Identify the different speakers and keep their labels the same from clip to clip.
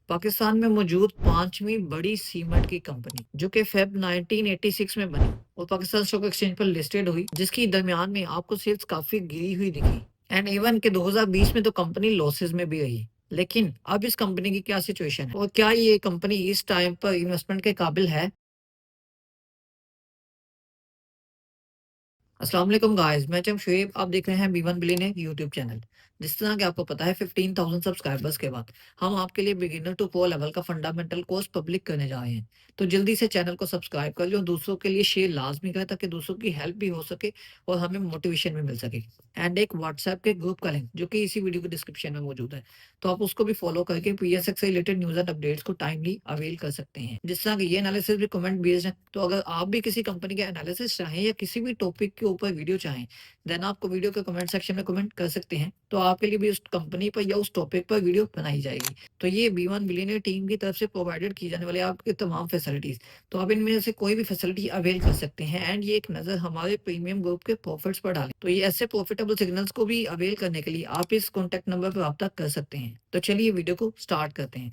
Speaker 1: पाकिस्तान में मौजूद पांचवी बड़ी सीमेंट की कंपनी जो कि फेब 1986 में बनी और पाकिस्तान स्टॉक एक्सचेंज पर लिस्टेड हुई, जिसकी दरमियान में आपको सेल्स काफी गिरी हुई दिखी एंड इवन के 2020 में तो कंपनी लॉसेस में भी रही। लेकिन अब इस कंपनी की क्या सिचुएशन है और क्या ये कंपनी इस टाइम पर इन्वेस्टमेंट के काबिल है? अस्सलाम वालेकुम गाइस, मैं शुएब, आप देख रहे हैं बी1 बिलियनेयर यूट्यूब चैनल। जिस तरह कि आपको पता है 15,000 सब्सक्राइबर्स के बाद हम आपके लिए बिगिनर टू प्रो लेवल का फंडामेंटल कोर्स पब्लिक करने जा रहे हैं। तो जल्दी से चैनल को सब्सक्राइब कर लो, दूसरों के लिए शेयर लाजमी करें ताकि दूसरों की हेल्प भी हो सके और हमें मोटिवेशन भी मिल सके। एंड एक व्हाट्सएप के ग्रुप का लिंक जो कि इसी वीडियो के डिस्क्रिप्शन में मौजूद है, तो आप उसको भी फॉलो करके पीएसएक्स से रिलेटेड न्यूज एंड अपडेट्स को टाइमली अवेल कर सकते हैं। जिस तरह कि ये एनालिसिस भी कमेंट बेस्ड है, तो अगर आप भी किसी कंपनी के एनालिसिस चाहें या किसी भी टॉपिक के ऊपर वीडियो चाहें, देन आपको वीडियो के कमेंट सेक्शन में कमेंट कर सकते हैं, तो आपके लिए भी उस कंपनी पर या उस टॉपिक पर वीडियो बनाई जाएगी। तो ये बी1 बिलियनियर टीम की तरफ से प्रोवाइडेड की जाने वाली आपकी तमाम फैसिलिटीज, तो आप इनमें से कोई भी फैसिलिटी अवेल कर सकते हैं। एंड ये एक नजर हमारे प्रीमियम ग्रुप के प्रॉफिट्स पर डालें, तो ये ऐसे प्रॉफिटेबल सिग्नल्स को भी अवेल करने के लिए आप इस कॉन्टैक्ट नंबर पर रब्ता कर सकते हैं। तो चलिए वीडियो को स्टार्ट करते हैं।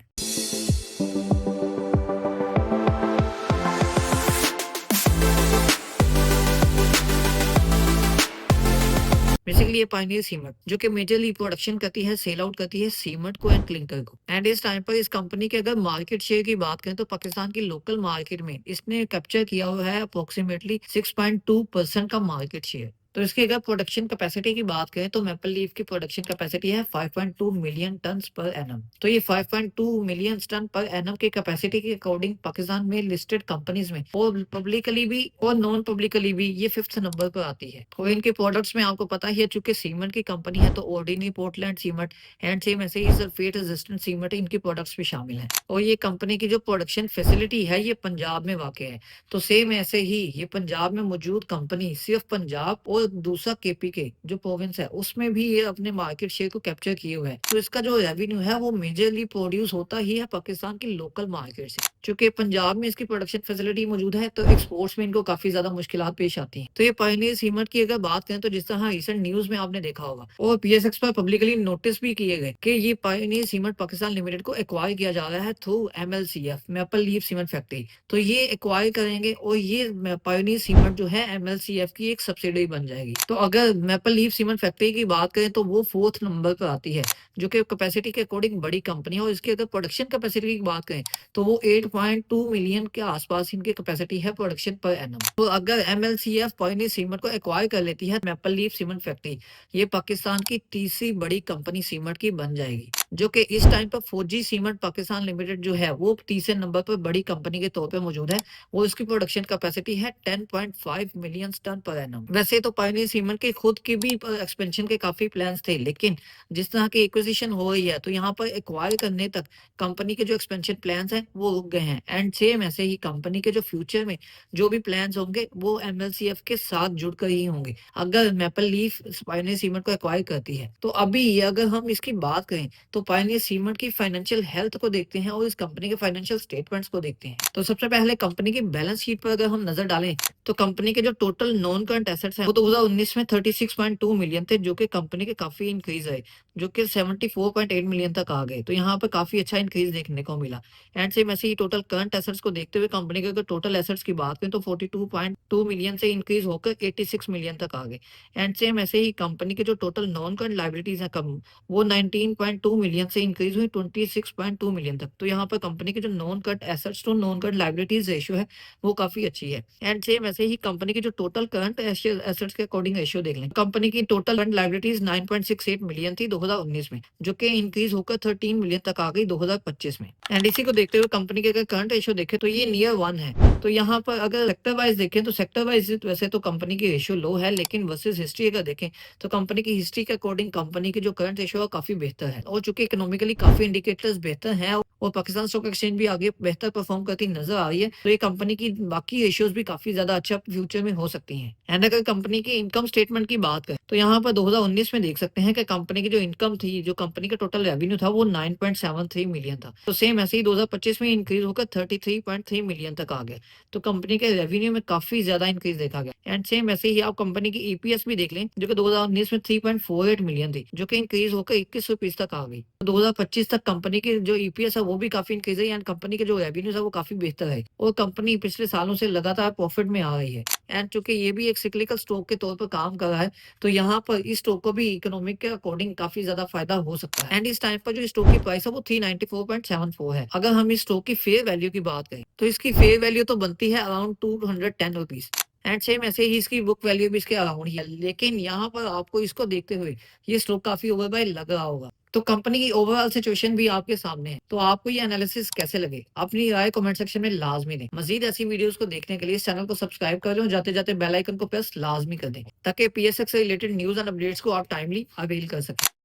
Speaker 1: बेसिकली ये पायनियर सीमेंट जो कि मेजरली प्रोडक्शन करती है, सेल आउट करती है सीमेंट को एंड क्लिंकर को। एंड इस टाइम पर इस कंपनी के अगर मार्केट शेयर की बात करें तो पाकिस्तान की लोकल मार्केट में इसने कैप्चर किया हुआ है अप्रोक्सीमेटली 6.2% का मार्केट शेयर। तो इसकी अगर प्रोडक्शन कैपेसिटी की बात करें तो मैपल लीफ की प्रोडक्शन कैपेसिटी है 5.2 मिलियन टन पर एनम। तो ये 5.2 मिलियन टन पर एनम की कैपेसिटी के अकॉर्डिंग पाकिस्तान में लिस्टेड कंपनीज में और पब्लिकली भी और नॉन पब्लिकली भी ये 5th नंबर पर आती है। और इनके प्रोडक्ट्स में आपको पता ही है, चूंकि सीमेंट की कंपनी है तो ordinary Portland cement and same ऐसे ही सल्फेट रेजिस्टेंट सीमेंट इनकी प्रोडक्ट्स भी शामिल हैं। और ये कंपनी की जो प्रोडक्शन फैसिलिटी है ये पंजाब में वाक़ है। तो सेम ऐसे ही ये पंजाब में मौजूद कंपनी सिर्फ पंजाब और दूसरा केपीके जो प्रोविंस है उसमें भी ये अपने मार्केट शेयर को कैप्चर किए हुए है। तो इसका जो रेवेन्यू है वो मेजरली प्रोड्यूस होता ही है पाकिस्तान की लोकल मार्केट से। चूंकि पंजाब में इसकी प्रोडक्शन फैसिलिटी मौजूद है तो एक्सपोर्ट्स में इनको काफी ज्यादा मुश्किलात पेश आती हैं। तो ये पायनियर सीमेंट की अगर बात करें तो जिस तरह रिसेंट न्यूज में आपने देखा होगा और पीएसएक्स पर पब्लिकली नोटिस भी किए गए कि ये पायनियर सीमेंट पाकिस्तान लिमिटेड को एक्वायर किया जा रहा है through MLCF, maple leaf cement factory. तो ये एक्वायर करेंगे और ये पायनियर सीमेंट जो है एमएलसीएफ की एक सब्सिडी बन जाएगी। तो अगर मैपल लीफ सीमेंट फैक्ट्री की बात करें तो वो 4th नंबर पर आती है, जो कि कैपेसिटी के अकॉर्डिंग बड़ी कंपनी है। और इसकी अगर प्रोडक्शन कैपेसिटी की बात करें तो वो 8.2 मिलियन के आसपास इनकी कैपेसिटी है प्रोडक्शन पर एनम। तो अगर एमएलसीएफ पायनियर सीमेंट को एक्वायर कर लेती है मैपल लीफ सीमेंट फैक्ट्री, ये पाकिस्तान की तीसरी बड़ी कंपनी सीमेंट की बन जाएगी। जो कि इस टाइम पर फौजी सीमेंट पाकिस्तान लिमिटेड जो है वो तीसरे नंबर पर बड़ी कंपनी के तौर पर मौजूद है। वो इसकी प्रोडक्शन कैपेसिटी है 10.5 मिलियन टन पर एनम। वैसे तो पायनियर सीमेंट के खुद के भी एक्सपेंशन के काफी प्लान्स थे, लेकिन जिस तरह की एक्विजिशन हो रही है तो यहाँ पर एक्वायर करने तक कंपनी के जो एक्सपेंशन प्लान्स हैं वो रुक गए हैं। एंड सेम ऐसे ही कंपनी के जो फ्यूचर में जो भी प्लान्स होंगे वो एमएलसीएफ के साथ जुड़कर ही होंगे अगर मैपल लीफ पायनियर सीमेंट को एक्वायर करती है। तो अभी अगर हम इसकी बात करें तो पायनियर सीमेंट की फाइनेंशियल हेल्थ को देखते हैं और इस कंपनी के फाइनेंशियल स्टेटमेंट्स को देखते हैं। तो सबसे पहले कंपनी की बैलेंस शीट पर अगर हम नजर डालें तो कंपनी के जो टोटल नॉन करंट एसेट्स हैं वो 2019 में 36.2 मिलियन थे, जो कि कंपनी के काफी इंक्रीज है, जो कि 74.8 मिलियन तक आ गए। तो यहाँ पर काफी अच्छा इंक्रीज देखने को मिला। एंड सेम ऐसे ही टोटल करंट एसेट्स को देखते हुए कंपनी के अगर टोटल एसेट्स की बात करें तो 42.2 मिलियन से इंक्रीज होकर 86 मिलियन तक आ गए। एंड सेम ऐसे ही कंपनी के जो टोटल नॉन करंट लाइबिलिटीज है कम वो 19.2 मिलियन से इंक्रीज हुई 26.2 मिलियन तक। तो यहाँ पर कंपनी के जो non current assets to non current liabilities ratio है वो काफी अच्छी है। एंड सेम ऐसे ही कंपनी की जो टोटल करंट एसेट्स के अकॉर्डिंग रेशियो देख लें, कंपनी की टोटल करंट लाइबिलिटीज 9.68 मिलियन थी 2019 में, जो कि इंक्रीज होकर 13 मिलियन तक आ गई 2025 में। एंड इसी को देखते हुए कंपनी के अगर करंट रेशियो देखें तो ये नियर 1 है। तो यहाँ पर अगर सेक्टर वाइज देखें तो सेक्टर वाइज वैसे तो कंपनी की रेशियो लो है, लेकिन वर्सेस हिस्ट्री अगर देखें तो कंपनी की हिस्ट्री के अकॉर्डिंग कंपनी की जो करंट रेशियो है काफी बेहतर है। और चूंकि इकोनॉमिकली काफी इंडिकेटर्स बेहतर हैं और पाकिस्तान स्टॉक एक्सचेंज भी आगे बेहतर परफॉर्म करती नजर आ रही है, तो ये कंपनी की बाकी रेशियोज भी काफी ज्यादा अच्छा फ्यूचर में हो सकती हैं। एंड अगर कंपनी की इनकम स्टेटमेंट की बात करें तो यहाँ पर 2019 में देख सकते हैं कि कंपनी की जो इनकम थी, जो कंपनी का टोटल रेवेन्यू था वो 9.73 मिलियन था। तो सेम ऐसे ही 2025 में इंक्रीज होकर 33.3 मिलियन तक आ गया। तो कंपनी के रेवेन्यू में काफी ज्यादा इंक्रीज देखा गया। एंड सेम ऐसे ही आप कंपनी की ईपीएस भी देख लें, जो कि 2019 में 3.48 मिलियन थी, जो कि इंक्रीज होकर 21 रुपीज तक आ गई। 2025 तक कंपनी की जो ईपीएस है वो भी काफ़ी इंक्रीज़ है एंड कंपनी के जो रेवेन्यूज़ है वो काफ़ी बेहतर है और कंपनी पिछले सालों से लगातार प्रॉफ़िट में आ रही है। एंड चूँकि ये भी एक साइक्लिकल स्टॉक के तौर पर काम कर रहा है, तो यहाँ पर इस स्टॉक को भी इकोनॉमिक के अकॉर्डिंग काफ़ी ज़्यादा फ़ायदा हो सकता है। एंड इस टाइम पर जो स्टॉक की प्राइस है वो 394.74 है। अगर हम इस स्टॉक की फेयर वैल्यू की बात करें, तो इसकी फेयर वैल्यू तो बनती है अराउंड 210 रुपीज़ एंड सेम ऐसे ही इसकी बुक वैल्यू भी इसके अराउंड ही है। लेकिन यहाँ पर आपको इसको देखते हुए ये स्टॉक काफ़ी ओवरबाय लग रहा होगा। तो कंपनी की ओवरऑल सिचुएशन भी आपके सामने है। तो आपको ये एनालिसिस कैसे लगे? अपनी राय कमेंट सेक्शन में लाज़मी दें। मज़ीद ऐसी वीडियोज़ को देखने के लिए इस चैनल को सब्सक्राइब कर लें और जाते-जाते बेल आइकन को प्रेस लाज़मी कर दें, ताकि पीएसएक्स से रिलेटेड न्यूज़ एंड अपडेट्स को आप टाइमली अवेल कर सकें।